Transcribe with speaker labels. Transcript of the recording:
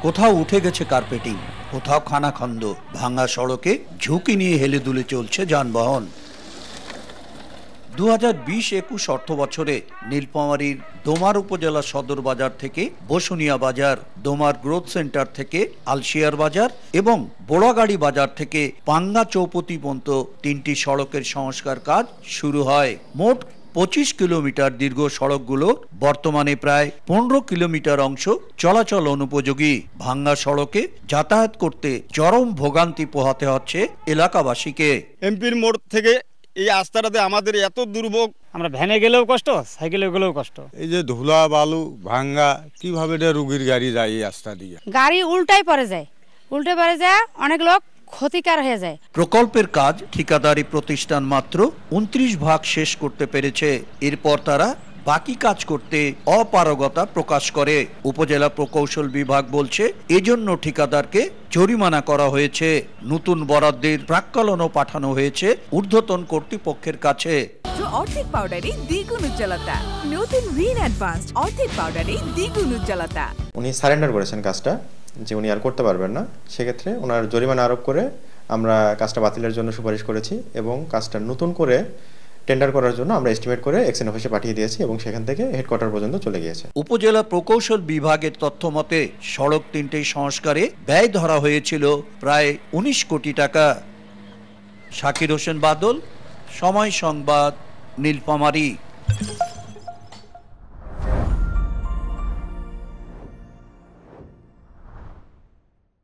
Speaker 1: কোথাও উঠে গেছে কার্পেটিং, কোথাও খানাখন্দ। ভাঙা সড়কে ঝুঁকি নিয়ে হেলে দুলে চলছে যানবাহন। 2020-21 অর্থ বছরে নীলফামারীর ডোমার উপজেলা সদর বাজার থেকে বসুনিয়া বাজার, ডোমার গ্রোথ সেন্টার থেকে আলশিয়ার বাজার এবং বোড়াগাড়ি বাজার থেকে পাঙ্গা চৌপতি পর্যন্ত 3টি সড়কের সংস্কার কাজ শুরু হয়। মোট 25 কিলোমিটার দীর্ঘ সড়কগুলোর বর্তমানে প্রায় 15 কিলোমিটার অংশ চলাচল অনুপযোগী। ভাঙ্গা সড়কে যাতায়াত করতে চরম ভোগান্তি পোহাতে হচ্ছে এলাকাবাসীকে।
Speaker 2: এমপির মোড় থেকে এই রাস্তাটাতে আমাদের এত দুর্ভোগ,
Speaker 3: আমরা ভ্যানে গেলেও কষ্ট, সাইকেলে গেলেও কষ্ট।
Speaker 4: এই যে ধুলা বালু ভাঙ্গা, কিভাবে রুগীর গাড়ি যায় এই রাস্তা দিয়ে?
Speaker 5: গাড়ি উল্টে পড়ে যায়, অনেক লোক ক্ষতিকার হয়ে যায়।
Speaker 1: প্রকল্পের কাজ ঠিকাদারি প্রতিষ্ঠান মাত্র 29 ভাগ শেষ করতে পেরেছে। এরপর তারা বাকি কাজ করতে অপারগতা প্রকাশ করে। উপজেলা প্রকৌশল বিভাগ বলছে এজন্য ঠিকাদারকে জরিমানা করা হয়েছে। নতুন বরাদ্দের প্রাক্কলনও পাঠানো হয়েছে ঊর্ধ্বতন কর্তৃপক্ষের কাছে।
Speaker 6: অর্ধেক পাউডারে দ্বিগুণ উজ্জ্বলতা, নতুন রিন অ্যাডভান্সড অর্ধেক পাউডারে দ্বিগুণ উজ্জ্বলতা।
Speaker 7: উনি সারেন্ডার করেছেন কাজটা, যে উনি আর করতে পারবেন না। সেক্ষেত্রে ওনার জরিমানা আরোপ করে আমরা কাজটা বাতিলের জন্য সুপারিশ করেছি এবং কাজটা নতুন করে টেন্ডার করার জন্য আমরা এস্টিমেট করে এক্সএন অফিসে পাঠিয়ে দিয়েছি এবং সেখান থেকে হেডকোয়ার্টার পর্যন্ত চলে গিয়েছে।
Speaker 1: উপজেলা প্রকৌশল বিভাগের তথ্য মতে সড়ক 3টি সংস্কারে ব্যয় ধরা হয়েছিল প্রায় 19 কোটি টাকা। শাকির হোসেন বাদল, সময় সংবাদ, নীলফামারী।